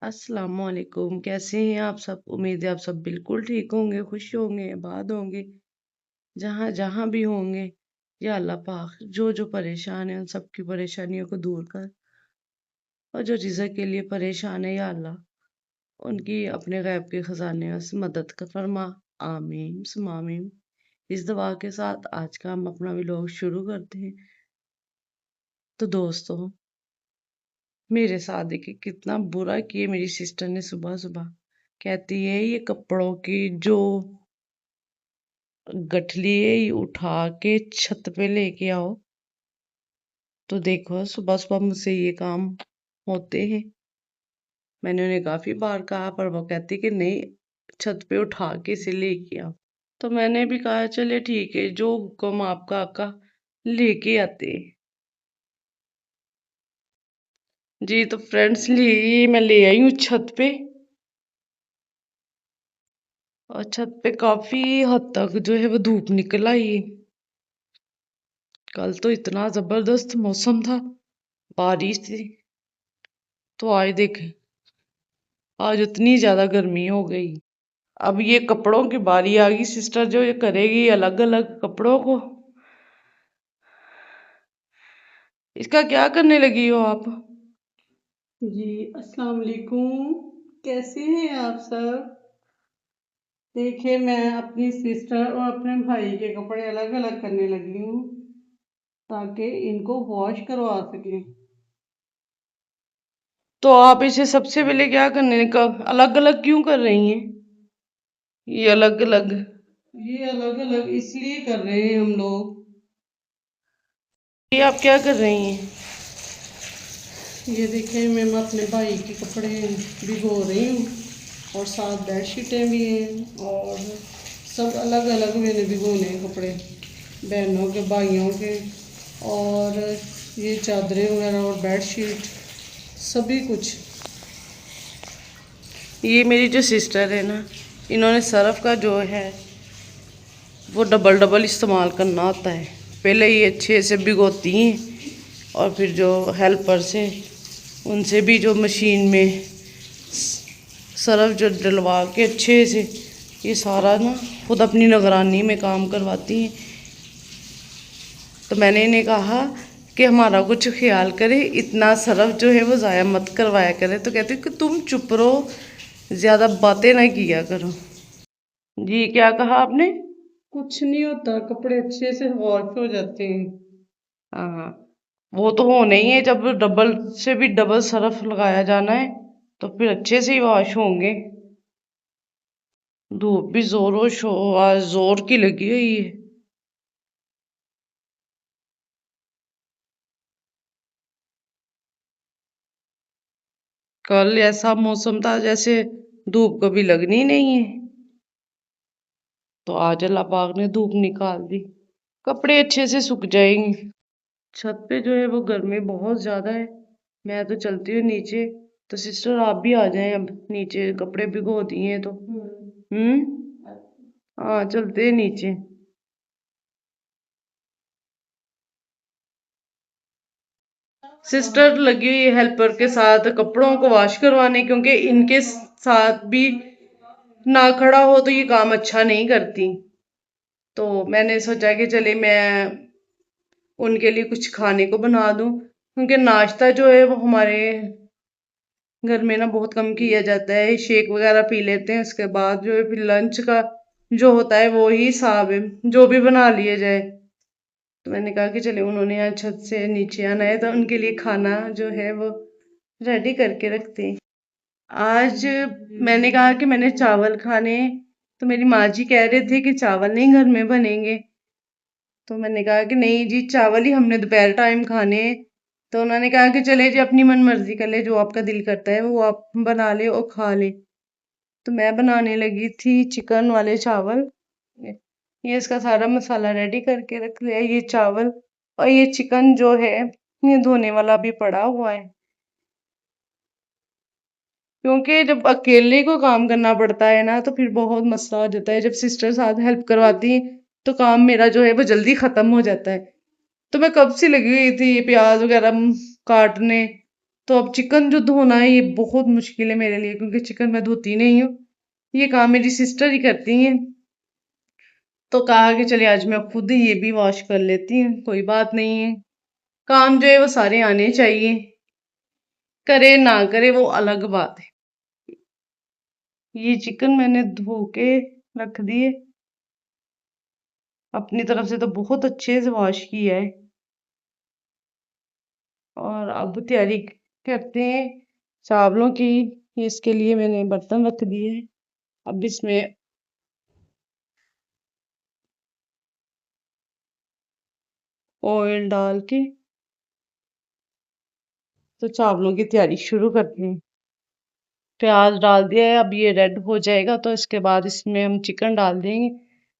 अस्सलामुअलैकुम। कैसे हैं आप सब? उम्मीद है आप सब बिल्कुल ठीक होंगे, खुश होंगे, आबाद होंगे, जहाँ जहाँ भी होंगे। या अल्लाह पाक जो जो परेशान है उन सबकी परेशानियों को दूर कर, और जो रिज़्क के लिए परेशान है या अल्लाह उनकी अपने गैब के खजाने से मदद कर फरमा। आमीन सुम्मा आमीन। इस दुआ के साथ आज का हम अपना व्लॉग शुरू करते हैं। तो दोस्तों, मेरे साथ देखिए कितना बुरा किए मेरी सिस्टर ने। सुबह सुबह कहती है ये कपड़ों की जो गठली है ये उठा के छत पे लेके आओ। तो देखो सुबह सुबह मुझसे ये काम होते हैं। मैंने उन्हें काफी बार कहा पर वो कहती कि नहीं, छत पे उठा के इसे लेके आओ। तो मैंने भी कहा चले ठीक है, जो हुक्म आपका आका, लेके आते हैं। जी तो फ्रेंड्स, लिए मैं ले आई हूँ छत पे। और छत पे काफी हद तक जो है वो धूप निकल आई है। कल तो इतना जबरदस्त मौसम था, बारिश थी। तो आज देख, आज उतनी ज्यादा गर्मी हो गई। अब ये कपड़ों की बारी आ गई। सिस्टर जो ये करेगी अलग अलग कपड़ों को। इसका क्या करने लगी हो आप? जी अस्सलाम वालेकुम। कैसे हैं आप सब? देखिए, मैं अपनी सिस्टर और अपने भाई के कपड़े अलग अलग करने लगी हूँ ताकि इनको वॉश करवा सकें। तो आप इसे सबसे पहले क्या करने का अलग अलग क्यों कर रही हैं? ये अलग अलग ये अलग अलग इसलिए कर रहे हैं हम लोग। ये आप क्या कर रही हैं? ये देखिए, मैं अपने भाई के कपड़े भिगो रही हूँ और साथ बेडशीटें भी हैं और सब अलग अलग मैंने भिगोने हैं कपड़े, बहनों के, भाइयों के, और ये चादरें वगैरह और बेडशीट सभी कुछ। ये मेरी जो सिस्टर है ना, इन्होंने सर्फ का जो है वो डबल डबल इस्तेमाल करना आता है। पहले ये अच्छे से भिगोती हैं और फिर जो हेल्पर से उनसे भी जो मशीन में सर्फ जो डलवा के अच्छे से ये सारा ना खुद अपनी निगरानी में काम करवाती हैं। तो मैंने इन्हें कहा कि हमारा कुछ ख्याल करे, इतना सर्फ जो है वो ज़ाया मत करवाया करे। तो कहती कि तुम चुप रहो, ज़्यादा बातें ना किया करो। जी क्या कहा आपने? कुछ नहीं होता, कपड़े अच्छे से वॉश हो जाते हैं। हाँ, वो तो होना ही है। जब डबल से भी डबल सर्फ लगाया जाना है तो फिर अच्छे से ही वॉश होंगे। धूप भी जोरों आज जोर की लगी हुई है। कल ऐसा मौसम था जैसे धूप कभी लगनी नहीं है, तो आज अल्लाह पाक ने धूप निकाल दी। कपड़े अच्छे से सूख जाएंगे। छत पे जो है वो गर्मी बहुत ज्यादा है। मैं तो चलती हूँ नीचे। तो सिस्टर आप भी आ जाएं अब नीचे, कपड़े भिगो दिए हैं तो। हाँ चलते हैं नीचे। सिस्टर लगी हुई है हेल्पर के साथ कपड़ों को वॉश करवाने, क्योंकि इनके साथ भी ना खड़ा हो तो ये काम अच्छा नहीं करती। तो मैंने सोचा कि चले मैं उनके लिए कुछ खाने को बना दूं, क्योंकि नाश्ता जो है वो हमारे घर में ना बहुत कम किया जाता है। शेक वगैरह पी लेते हैं, उसके बाद जो है फिर लंच का जो होता है वो ही हिसाब है, जो भी बना लिया जाए। तो मैंने कहा कि चले उन्होंने यहाँ छत से नीचे आना है तो उनके लिए खाना जो है वो रेडी करके रखते हैं। आज मैंने कहा कि मैंने चावल खाने हैं, तो मेरी माँ जी कह रहे थे कि चावल नहीं घर में बनेंगे। तो मैंने कहा कि नहीं जी, चावल ही हमने दोपहर टाइम खाने हैं। तो उन्होंने कहा कि चले जी अपनी मन मर्जी कर ले, जो आपका दिल करता है वो आप बना ले और खा ले। तो मैं बनाने लगी थी चिकन वाले चावल। ये इसका सारा मसाला रेडी करके रख लिया, ये चावल। और ये चिकन जो है ये धोने वाला भी पड़ा हुआ है, क्योंकि जब अकेले को काम करना पड़ता है ना तो फिर बहुत मसला हो जाता है। जब सिस्टर साथ हेल्प करवाती है तो काम मेरा जो है वो जल्दी खत्म हो जाता है। तो मैं कब से लगी हुई थी ये प्याज वगैरह काटने, तो अब चिकन जो धोना है ये बहुत मुश्किल है मेरे लिए, क्योंकि चिकन मैं धोती नहीं हूँ, ये काम मेरी सिस्टर ही करती हैं। तो कहा कि चलिए आज मैं खुद ही ये भी वॉश कर लेती हूँ, कोई बात नहीं है। काम जो है वो सारे आने चाहिए, करे ना करे वो अलग बात है। ये चिकन मैंने धो के रख दिए, अपनी तरफ से तो बहुत अच्छे से वॉश किया है। और अब तैयारी करते हैं चावलों की। इसके लिए मैंने बर्तन रख दिए, अब इसमें ऑयल डाल के तो चावलों की तैयारी शुरू करते हैं। प्याज डाल दिया है, अब ये रेड हो जाएगा तो इसके बाद इसमें हम चिकन डाल देंगे।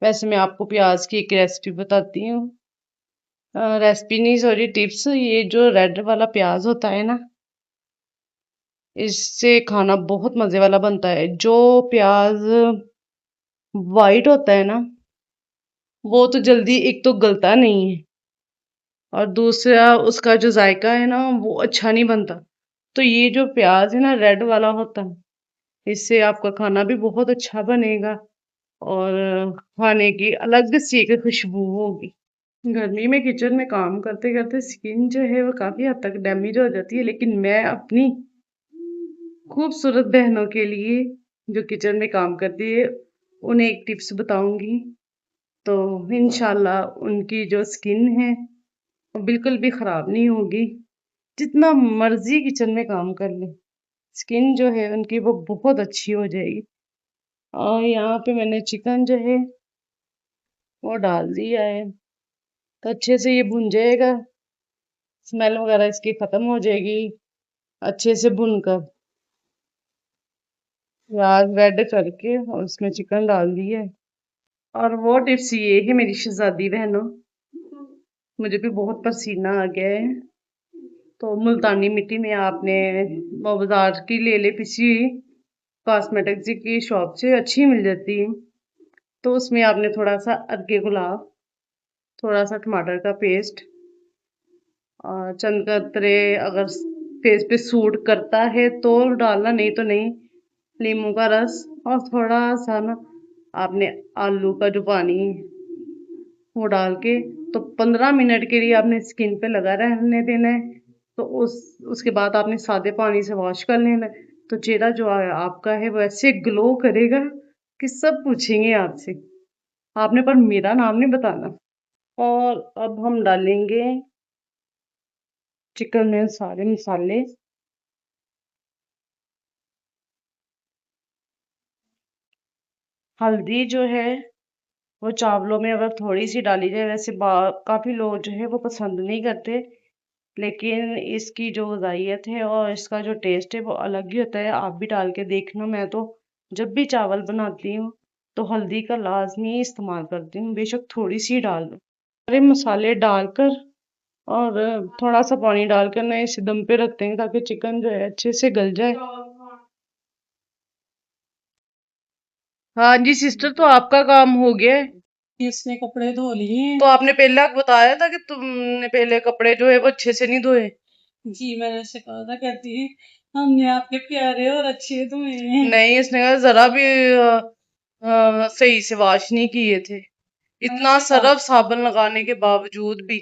वैसे मैं आपको प्याज की एक रेसिपी बताती हूँ, रेसिपी नहीं सॉरी टिप्स। ये जो रेड वाला प्याज होता है ना, इससे खाना बहुत मजे वाला बनता है। जो प्याज वाइट होता है ना, वो तो जल्दी एक तो गलता नहीं है, और दूसरा उसका जो जायका है ना वो अच्छा नहीं बनता। तो ये जो प्याज है ना रेड वाला होता है, इससे आपका खाना भी बहुत अच्छा बनेगा और खाने की अलग सी एक खुशबू होगी। गर्मी में किचन में काम करते करते स्किन जो है वो काफी हद तक डैमेज हो जाती है, लेकिन मैं अपनी खूबसूरत बहनों के लिए जो किचन में काम करती है उन्हें एक टिप्स बताऊंगी, तो इंशाल्लाह उनकी जो स्किन है वो बिल्कुल भी खराब नहीं होगी। जितना मर्जी किचन में काम कर ले, स्किन जो है उनकी वो बहुत अच्छी हो जाएगी। और यहाँ पे मैंने चिकन जो है वो डाल दिया है, तो अच्छे से ये भुन जाएगा, स्मेल वगैरह इसकी खत्म हो जाएगी अच्छे से भुनकर। प्याज रेड करके और उसमें चिकन डाल दिया है। और वो टिप्स ये है मेरी शहजादी बहनों, मुझे भी बहुत पसीना आ गया है, तो मुल्तानी मिट्टी में आपने वो बाजार की ले ले पिसी हुई, कॉस्मेटिक्स की शॉप से अच्छी मिल जाती है। तो उसमें आपने थोड़ा सा अदरक गुलाब, थोड़ा सा टमाटर का पेस्ट और चंद कतरे अगर फेस पे सूट करता है तो डालना, नहीं तो नहीं। नींबू का रस और थोड़ा सा ना आपने आलू का जो पानी वो डाल के तो 15 मिनट के लिए आपने स्किन पे लगा रहने देना है। तो उसके बाद आपने सादे पानी से वॉश कर लेना है, तो चेहरा जो आपका है वो ऐसे ग्लो करेगा कि सब पूछेंगे आपसे, आपने पर मेरा नाम नहीं बताना। और अब हम डालेंगे चिकन में सारे मसाले। हल्दी जो है वो चावलों में अगर थोड़ी सी डाली जाए, वैसे काफी लोग जो है वो पसंद नहीं करते, लेकिन इसकी जो गजाइत है और इसका जो टेस्ट है वो अलग ही होता है। आप भी डाल के देखना। मैं तो जब भी चावल बनाती हूँ तो हल्दी का लाजमी इस्तेमाल करती हूँ, बेशक थोड़ी सी डाल दो। सारे मसाले डालकर और थोड़ा सा पानी डालकर ना इसे दम पे रखते हैं ताकि चिकन जो है अच्छे से गल जाए। हाँ जी सिस्टर, तो आपका काम हो गया है। इसने कपड़े धो लिए। तो आपने पहले बताया था कि तुमने पहले कपड़े जो है वो अच्छे से नहीं धोए। जी मैंने उससे कहा था, कहती हमने आपके प्यारे और अच्छे धोए हैं। नहीं, इसने कहा जरा भी सही से वॉश नहीं किए थे, इतना सरफ साबुन लगाने के बावजूद भी।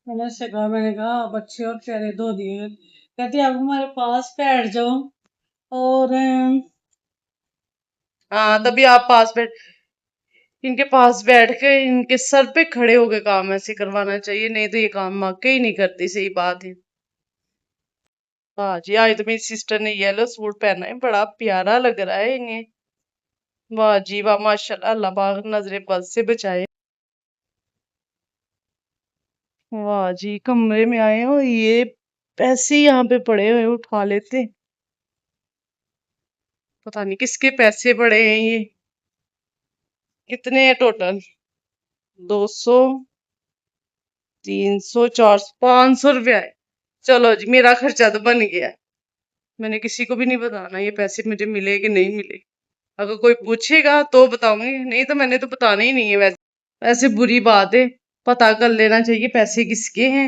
मैंने उससे कहा, मैंने कहा आप अच्छे और प्यारे धो दिए। कहती आप हमारे पास बैठ जाओ और हाँ तभी आप पास बैठ, इनके पास बैठ के इनके सर पे खड़े होके काम ऐसे करवाना चाहिए, नहीं तो ये काम वाकई ही नहीं करती। सही बात है। हाँ जी, आज तो मेरी सिस्टर ने येलो सूट पहना है, बड़ा प्यारा लग रहा है इन्हें। वाह जी वाह, माशाल्लाह, अल्लाह पाक नजरे बद से बचाए। वाह जी, कमरे में आए हो ये पैसे यहाँ पे पड़े हुए उठा लेते, पता नहीं किसके पैसे पड़े हैं ये। कितने हैं टोटल? 200, 300, 400, 500 रुपया है। चलो जी, मेरा खर्चा तो बन गया। मैंने किसी को भी नहीं बताना ये पैसे मुझे मिले कि नहीं मिले। अगर कोई पूछेगा तो बताऊंगी, नहीं तो मैंने तो बताना ही नहीं है। वैसे बुरी बात है, पता कर लेना चाहिए पैसे किसके हैं।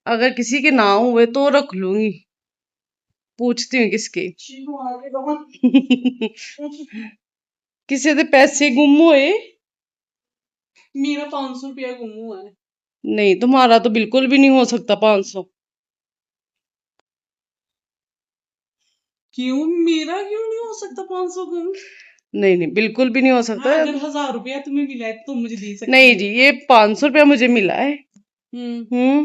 अगर किसी के ना हुए तो रख लूंगी, पूछती हूँ किसके। चीनू आगे बाहर। किसी दे पैसे गुम होए? मेरा 500 रुपया गुम हुआ है। नहीं, तुम्हारा तो बिल्कुल भी नहीं हो सकता 500। क्यों? मेरा क्यों नहीं हो सकता 500 गुम? नहीं नहीं, बिल्कुल भी नहीं हो सकता। हाँ, अगर 1000 रुपया तुम्हें मिला है तो तुम मुझे दे सकती नहीं हो। जी, ये 500 रुपया मुझे मिला है। हम्म।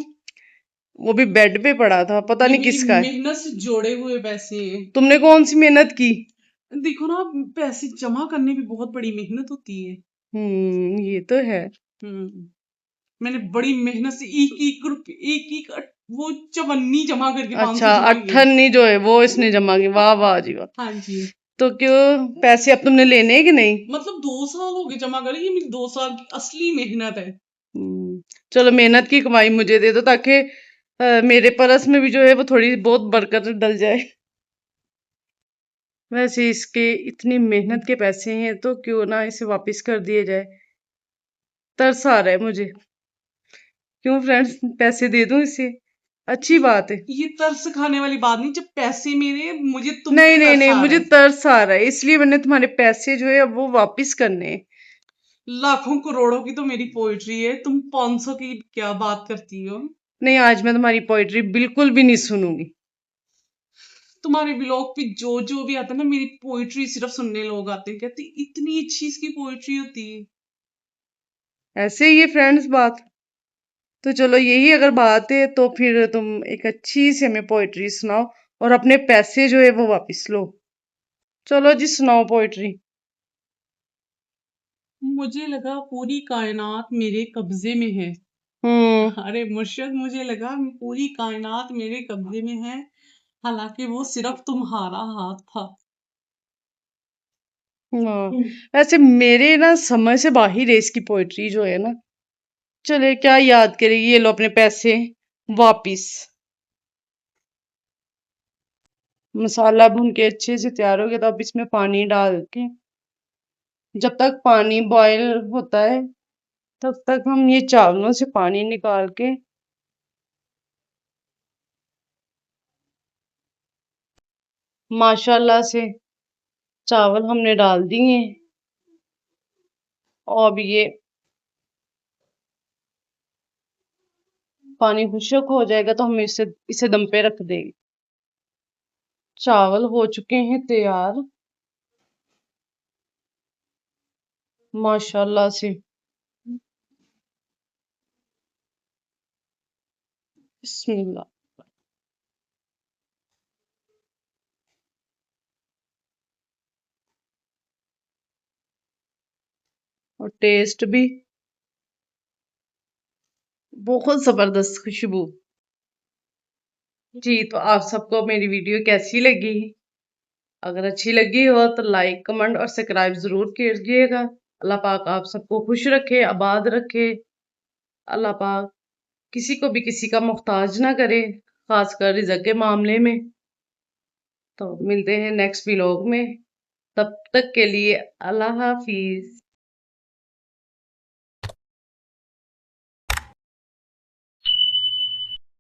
वो भी बेड पे पड़ा था, पता ये नहीं मेरी किसका है। मेहनत से जोड़े हुए पैसे हैं। तुमने कौन सी मेहनत की? देखो ना, पैसे जमा करने में बहुत बड़ी मेहनत होती है। ये तो है। हम्म। मैंने बड़ी मेहनत से एक एक रुपये, एक एक वो चवन्नी जमा करके 500 अच्छा, जमा किए। अट्ठन्नी जो है वो इसने जमा की। वाह वाह जी वाह। हाँ जी। तो क्यों, पैसे अब तुमने लेने हैं कि नहीं? मतलब 2 साल हो गए जमा करे, ये मेरी 2 साल की असली मेहनत है। चलो, मेहनत की कमाई मुझे दे दो ताकि मेरे परस में भी जो है वो थोड़ी बहुत बरकत डल जाए। वैसे इसके इतनी मेहनत के पैसे हैं तो क्यों ना इसे वापस कर दिए जाए। तरस आ रहा है मुझे। क्यों फ्रेंड्स, पैसे दे दूं इसे? अच्छी बात है। ये तरस खाने वाली बात नहीं, जब पैसे मेरे, मुझे तुम नहीं पे नहीं तरस नहीं, आ रहा मुझे है। तरस आ रहा है, इसलिए मैंने तुम्हारे पैसे जो है अब वो वापस करने हैं। लाखों करोड़ों की तो मेरी पोइट्री है, तुम 500 की क्या बात करती हो? नहीं, आज मैं तुम्हारी पोइट्री बिल्कुल भी नहीं सुनूंगी। तुम्हारे ब्लॉग पे जो जो भी आता है ना, मेरी पोइट्री सिर्फ सुनने लोग आते हैं, कहते इतनी अच्छी इसकी पोइट्री होती है। ऐसे ही है फ्रेंड्स बात। तो चलो, यही अगर बात है तो फिर तुम एक अच्छी सी हमें पोइट्री सुनाओ और अपने पैसे जो है वो वापस लो। चलो जी, सुनाओ पोइट्री। मुझे लगा पूरी कायनात मेरे कब्जे में है। हम्म। अरे मुर्शद, मुझे लगा पूरी कायनात मेरे कब्जे में है, हालांकि वो सिर्फ तुम्हारा हाथ था। हाँ, वैसे मेरे ना समझ से बाहर है इसकी पोइट्री जो है ना। चले, क्या याद करेगी, ये लो अपने पैसे वापिस। मसाला भून के अच्छे से तैयार हो गया तो अब इसमें पानी डाल के, जब तक पानी बॉईल होता है तब तक हम ये चावलों से पानी निकाल के माशाल्लाह से चावल हमने डाल दिए। और अब ये पानी खुश्क हो जाएगा तो हम इसे इसे दम पे रख देंगे। चावल हो चुके हैं तैयार माशाल्लाह से। बिस्मिल्लाह। और टेस्ट भी बहुत जबरदस्त खुशबू। जी, तो आप सबको मेरी वीडियो कैसी लगी? अगर अच्छी लगी हो तो लाइक, कमेंट और सब्सक्राइब जरूर कीजिएगा। अल्लाह पाक आप सबको खुश रखे, आबाद रखे। अल्लाह पाक किसी को भी किसी का मोहताज ना करे, खासकर रिज़्क के मामले में। तो मिलते हैं नेक्स्ट व्लॉग में, तब तक के लिए अल्लाह हाफिज।